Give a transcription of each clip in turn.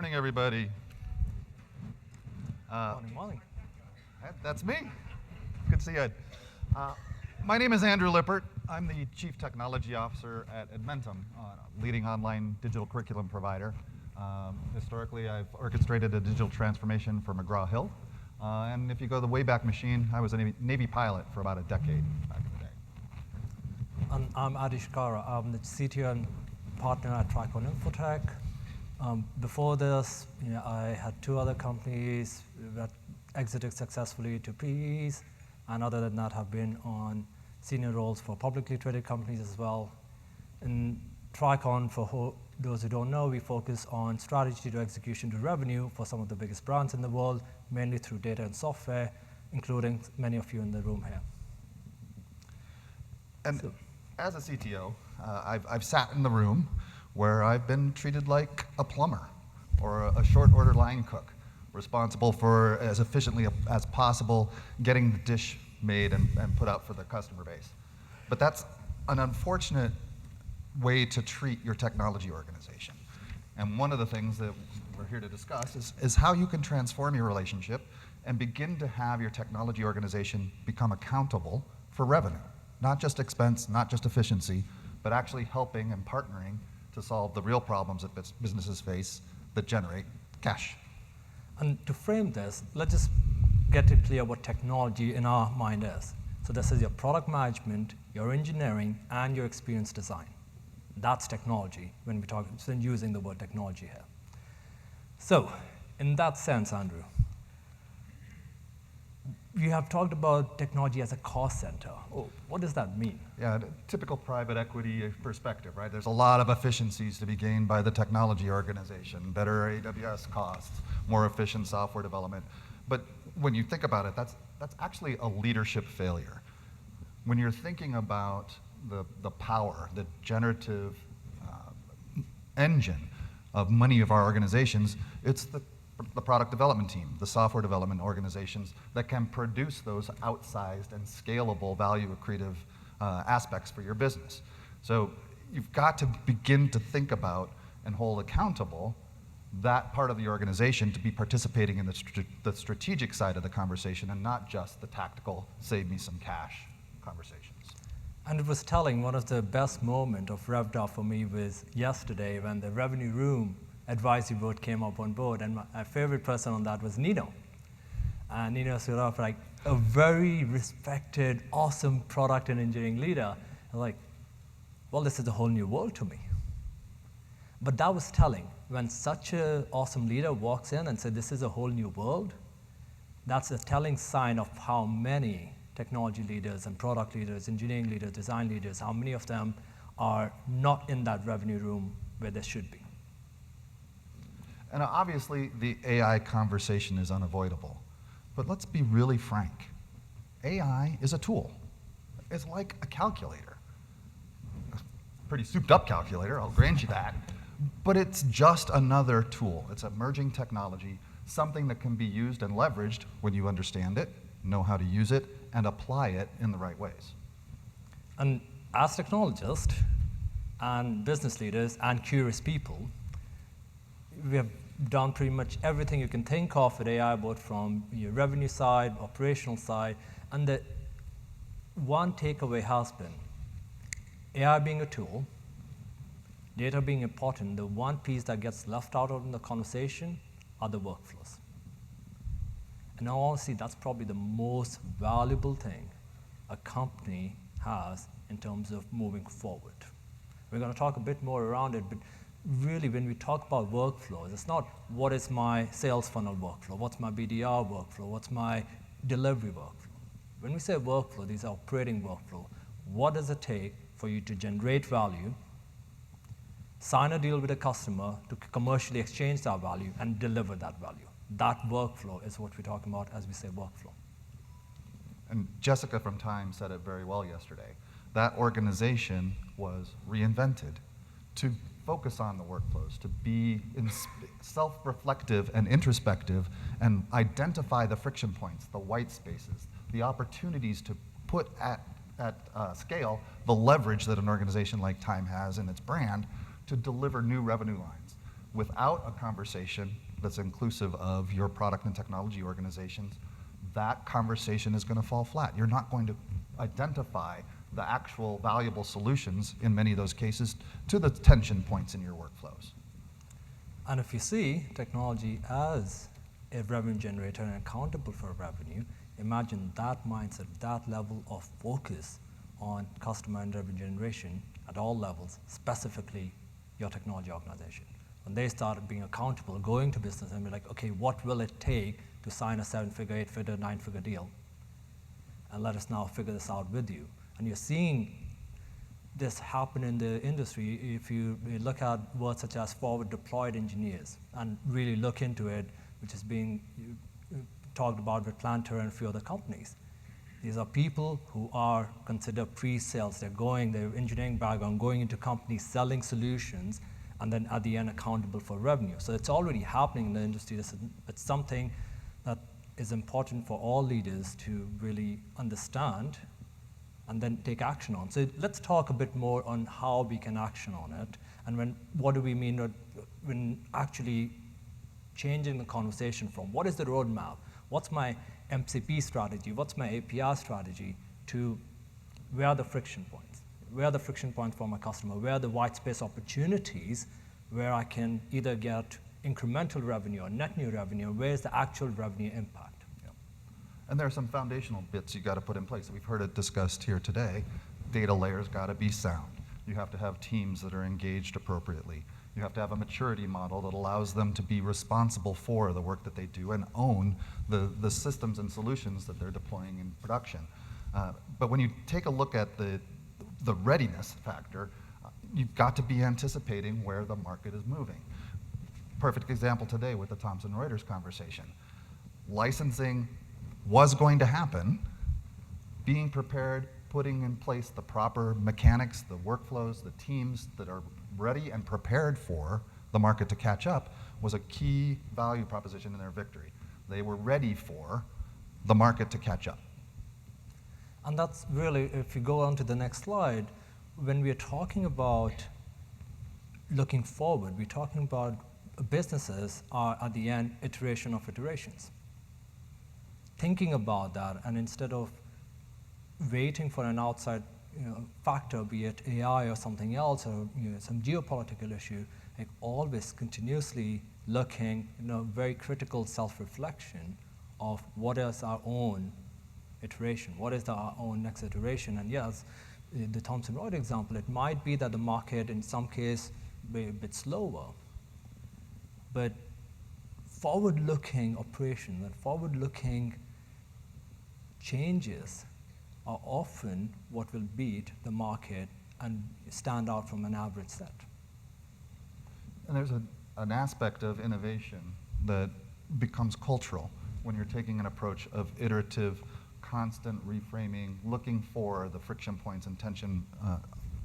Morning, everybody. Morning. That's me. Good to see you. My name is Andrew Lippert. I'm the Chief Technology Officer at Edmentum, a leading online digital curriculum provider. Historically, I've orchestrated a digital transformation for McGraw-Hill. And if you go the Wayback Machine, I was a Navy pilot for about a decade back in the day. I'm Adi Chikara. I'm the CTO and partner at Tricon Infotech. Before this, I had two other companies that exited successfully to PEs, and other than that, have been on senior roles for publicly traded companies as well. In Tricon, for those who don't know, we focus on strategy to execution to revenue for some of the biggest brands in the world, mainly through data and software, including many of you in the room here. And as a CTO, I've sat in the room where I've been treated like a plumber or a short order line cook, responsible for, as efficiently as possible, getting the dish made and put out for the customer base. But that's an unfortunate way to treat your technology organization. And one of the things that we're here to discuss is how you can transform your relationship and begin to have your technology organization become accountable for revenue. Not just expense, not just efficiency, but actually helping and partnering to solve the real problems that businesses face that generate cash. And to frame this, let's just get it clear what technology in our mind is. So this is your product management, your engineering, and your experience design. That's technology when we talk, using the word technology here. So in that sense, Andrew, you have talked about technology as a cost center. What does that mean? Yeah, typical private equity perspective, right? There's a lot of efficiencies to be gained by the technology organization, better AWS costs, more efficient software development. But when you think about it, that's actually a leadership failure. When you're thinking about the power, the generative engine of many of our organizations, it's the product development team, the software development organizations that can produce those outsized and scalable value accretive aspects for your business. So you've got to begin to think about and hold accountable that part of the organization to be participating in the strategic side of the conversation and not just the tactical save me some cash conversations. And it was telling, one of the best moments of RevvedUP for me was yesterday when the revenue room advisory board came up on board, and my favorite person on that was Nino. And Nino stood up like a very respected, awesome product and engineering leader. I'm like, well, this is a whole new world to me. But that was telling. When such an awesome leader walks in and says, this is a whole new world, that's a telling sign of how many technology leaders and product leaders, engineering leaders, design leaders, how many of them are not in that revenue room where they should be. And obviously, the AI conversation is unavoidable. But let's be really frank. AI is a tool. It's like a calculator. A pretty souped up calculator, I'll grant you that. But it's just another tool. It's emerging technology, something that can be used and leveraged when you understand it, know how to use it, and apply it in the right ways. And as technologists and business leaders and curious people, we have done pretty much everything you can think of with AI, both from your revenue side, operational side, and the one takeaway has been AI being a tool, data being important, the one piece that gets left out of the conversation are the workflows. And honestly, that's probably the most valuable thing a company has in terms of moving forward. We're going to talk a bit more around it, but really, when we talk about workflows, it's not what is my sales funnel workflow, what's my BDR workflow, what's my delivery workflow. When we say workflow, these are operating workflow. What does it take for you to generate value, sign a deal with a customer to commercially exchange that value, and deliver that value? That workflow is what we're talking about as we say workflow. And Jessica from Time said it very well yesterday. That organization was reinvented to focus on the workflows, to be self-reflective and introspective and identify the friction points, the white spaces, the opportunities to put at scale the leverage that an organization like Time has in its brand to deliver new revenue lines. Without a conversation that's inclusive of your product and technology organizations, that conversation is going to fall flat. You're not going to identify the actual valuable solutions in many of those cases to the tension points in your workflows. And if you see technology as a revenue generator and accountable for revenue, imagine that mindset, that level of focus on customer and revenue generation at all levels, specifically your technology organization. When they started being accountable, going to business and be like, okay, what will it take to sign a 7-figure, 8-figure, 9-figure deal? And let us now figure this out with you. And you're seeing this happen in the industry. If you look at words such as forward deployed engineers and really look into it, which is being talked about with Planter and a few other companies. These are people who are considered pre-sales. They're engineering background, going into companies, selling solutions, and then at the end accountable for revenue. So it's already happening in the industry. It's something that is important for all leaders to really understand and then take action on. So let's talk a bit more on how we can action on it, and what do we mean when actually changing the conversation from what is the roadmap, what's my MCP strategy, what's my API strategy, to where are the friction points? Where are the friction points for my customer? Where are the white space opportunities where I can either get incremental revenue or net new revenue? Where is the actual revenue impact? Yeah. And there are some foundational bits you got to put in place. We've heard it discussed here today. Data layers got to be sound. You have to have teams that are engaged appropriately. You have to have a maturity model that allows them to be responsible for the work that they do and own the systems and solutions that they're deploying in production. But when you take a look at the readiness factor, you've got to be anticipating where the market is moving. Perfect example today with the Thomson Reuters conversation. Licensing was going to happen. Being prepared, putting in place the proper mechanics, the workflows, the teams that are ready and prepared for the market to catch up was a key value proposition in their victory. They were ready for the market to catch up. And that's really, if you go on to the next slide, when we are talking about looking forward, we're talking about businesses are at the end iteration of iterations. Thinking about that, and instead of waiting for an outside factor, be it AI or something else, or some geopolitical issue, like always continuously looking, very critical self-reflection of what is our own iteration, what is our own next iteration. And yes, the Thomson Reuters example, it might be that the market in some case be a bit slower, but forward-looking operations and forward-looking changes are often what will beat the market and stand out from an average set. And there's an aspect of innovation that becomes cultural when you're taking an approach of iterative, constant reframing, looking for the friction points and tension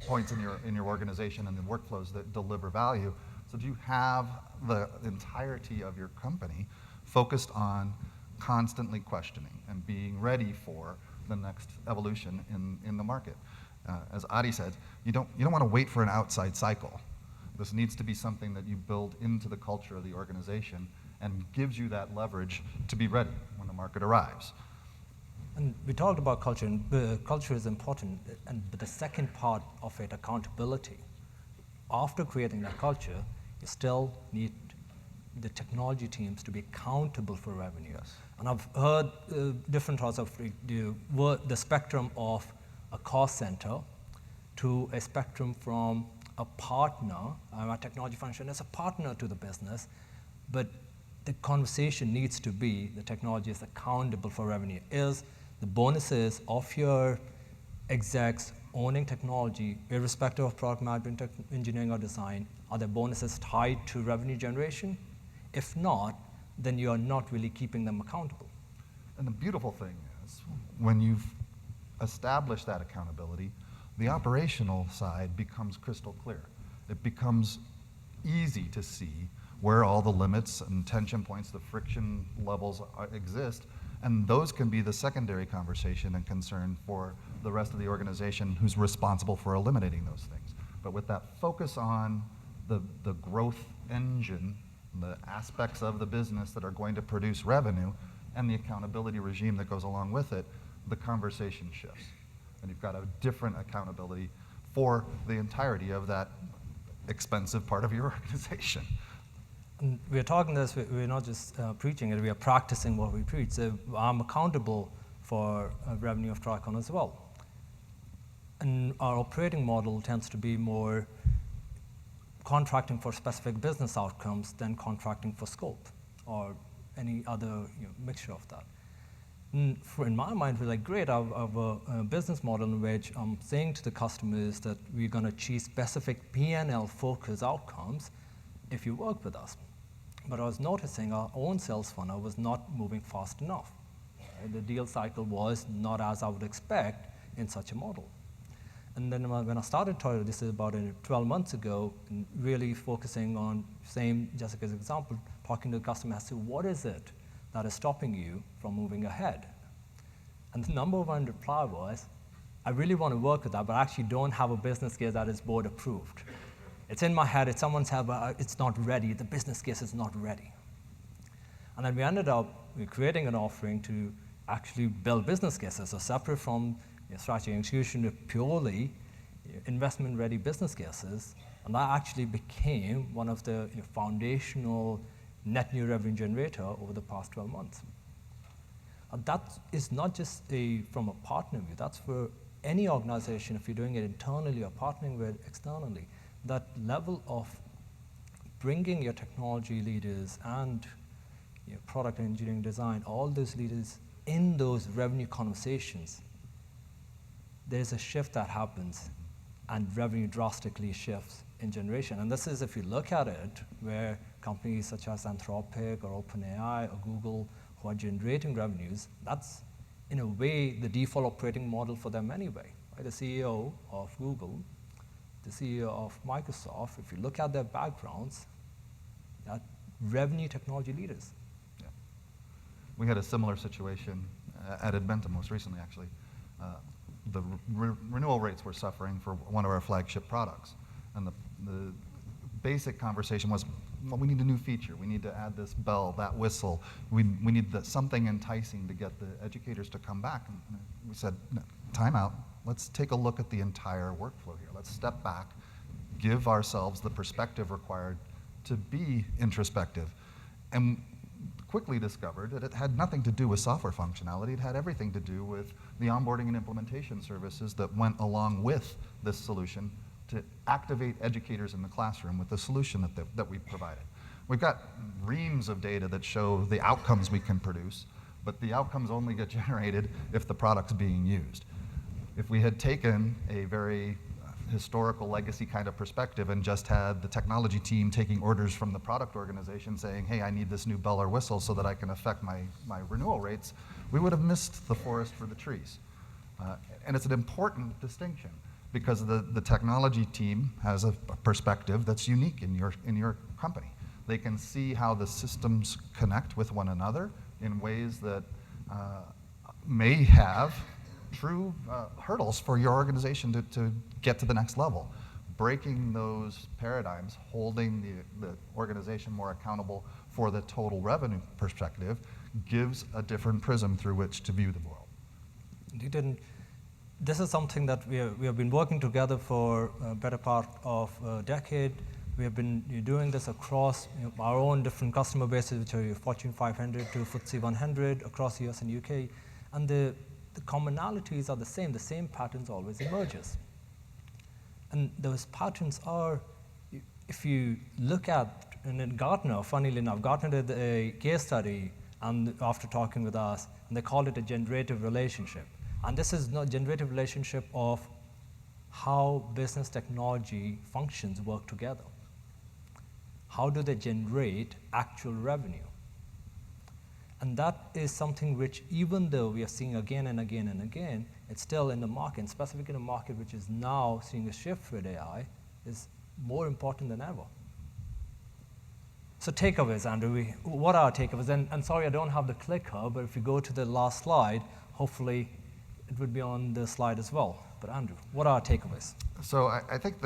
points in your organization and the workflows that deliver value. So do you have the entirety of your company focused on constantly questioning and being ready for the next evolution in the market? As Adi said, you don't want to wait for an outside cycle. This needs to be something that you build into the culture of the organization and gives you that leverage to be ready when the market arrives. And we talked about culture, and culture is important, but the second part of it, accountability. After creating that culture, you still need the technology teams to be accountable for revenue. Yes. And I've heard different thoughts of the spectrum of a cost center to a spectrum from a partner, a technology function as a partner to the business, but the conversation needs to be the technology is accountable for revenue. Is the bonuses of your execs owning technology, irrespective of product management, engineering, or design, are the bonuses tied to revenue generation? If not, then you are not really keeping them accountable. And the beautiful thing is, when you've established that accountability, the operational side becomes crystal clear. It becomes easy to see where all the limits and tension points, the friction levels exist, and those can be the secondary conversation and concern for the rest of the organization who's responsible for eliminating those things. But with that focus on the growth engine, the aspects of the business that are going to produce revenue, and the accountability regime that goes along with it, the conversation shifts. And you've got a different accountability for the entirety of that expensive part of your organization. And we're talking this, we're not just preaching it, we are practicing what we preach. So I'm accountable for revenue of Tricon as well. And our operating model tends to be more contracting for specific business outcomes than contracting for scope or any other mixture of that. And in my mind, we're like, great, I have a business model in which I'm saying to the customers that we're going to achieve specific P&L focus outcomes if you work with us. But I was noticing our own sales funnel was not moving fast enough. The deal cycle was not as I would expect in such a model. And then when I started Toyota, this is about 12 months ago, and really focusing on, same Jessica's example, talking to the customer as to what is it that is stopping you from moving ahead. And the number one reply was, I really want to work with that, but I actually don't have a business case that is board approved. It's in my head, it's someone's head, but it's not ready, the business case is not ready. And then we ended up creating an offering to actually build business cases, so separate from strategy and execution to purely investment-ready business cases, and that actually became one of the foundational net new revenue generator over the past 12 months. And that is not just from a partner view, that's for any organization, if you're doing it internally or partnering with externally, that level of bringing your technology leaders and product engineering design, all those leaders in those revenue conversations, there's a shift that happens and revenue drastically shifts in generation. And this is, if you look at it, where companies such as Anthropic or OpenAI or Google who are generating revenues, that's in a way the default operating model for them anyway. Right? The CEO of Google, the CEO of Microsoft, if you look at their backgrounds, they're revenue technology leaders. Yeah. We had a similar situation at Edmentum most recently, actually. The renewal rates were suffering for one of our flagship products. And the basic conversation was, well, we need a new feature. We need to add this bell, that whistle. We need something enticing to get the educators to come back. And we said, no, time out. Let's take a look at the entire workflow here. Let's step back, give ourselves the perspective required to be introspective. And quickly discovered that it had nothing to do with software functionality. It had everything to do with the onboarding and implementation services that went along with this solution to activate educators in the classroom with the solution that we provided. We've got reams of data that show the outcomes we can produce, but the outcomes only get generated if the product's being used. If we had taken a very historical legacy kind of perspective and just had the technology team taking orders from the product organization saying, hey, I need this new bell or whistle so that I can affect my renewal rates, we would have missed the forest for the trees. And it's an important distinction because the technology team has a perspective that's unique in your company. They can see how the systems connect with one another in ways that may have true hurdles for your organization to get to the next level. Breaking those paradigms, holding the organization more accountable for the total revenue perspective gives a different prism through which to view the world. This is something that we have been working together for a better part of a decade. We have been doing this across our own different customer bases, which are Fortune 500 to FTSE 100 across the US and UK. And the commonalities are the same patterns always emerges. And those patterns are, if you look at, and in Gartner, funnily enough, Gartner did a case study and after talking with us, and they called it a generative relationship. And this is not generative relationship of how business technology functions work together. How do they generate actual revenue? And that is something which, even though we are seeing again and again and again, it's still in the market, and specifically in a market which is now seeing a shift with AI, is more important than ever. So takeaways, Andrew. What are our takeaways? And sorry, I don't have the clicker, but if you go to the last slide, hopefully it would be on the slide as well. But Andrew, what are our takeaways? So I think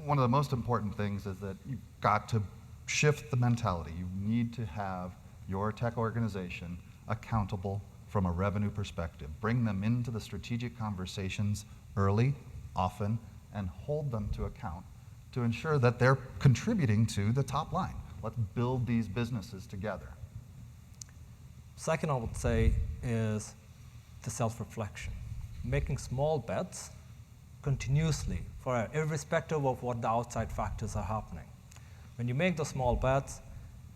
one of the most important things is that you've got to shift the mentality. You need to have your tech organization accountable from a revenue perspective. Bring them into the strategic conversations early, often, and hold them to account to ensure that they're contributing to the top line. Let's build these businesses together. Second, I would say, is the self-reflection. Making small bets continuously, irrespective of what the outside factors are happening. When you make those small bets,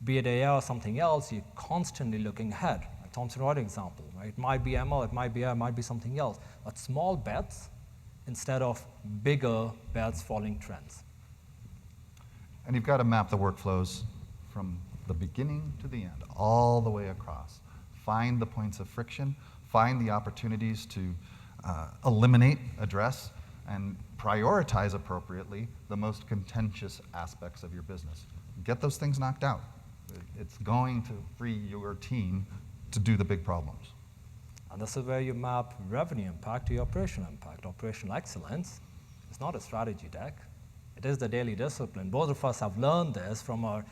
be it AI or something else, you're constantly looking ahead. Like Thomson Reuters example, right? It might be ML, it might be AI, it might be something else. But small bets instead of bigger bets following trends. And you've got to map the workflows from the beginning to the end, all the way across. Find the points of friction, find the opportunities to eliminate, address, and prioritize appropriately the most contentious aspects of your business. Get those things knocked out. It's going to free your team to do the big problems. And this is where you map revenue impact to your operational impact. Operational excellence is not a strategy deck. It is the daily discipline. Both of us have learned this from our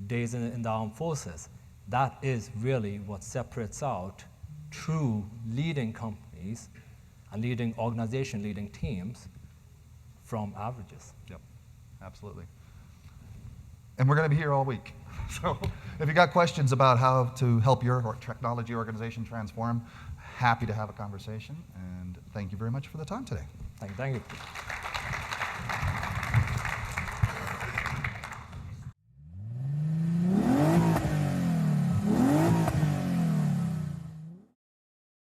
days in the armed forces. That is really what separates out true leading companies and leading organizations, leading teams from averages. Yep, absolutely. And we're going to be here all week. So if you got questions about how to help your technology organization transform, happy to have a conversation. And thank you very much for the time today. Thank you.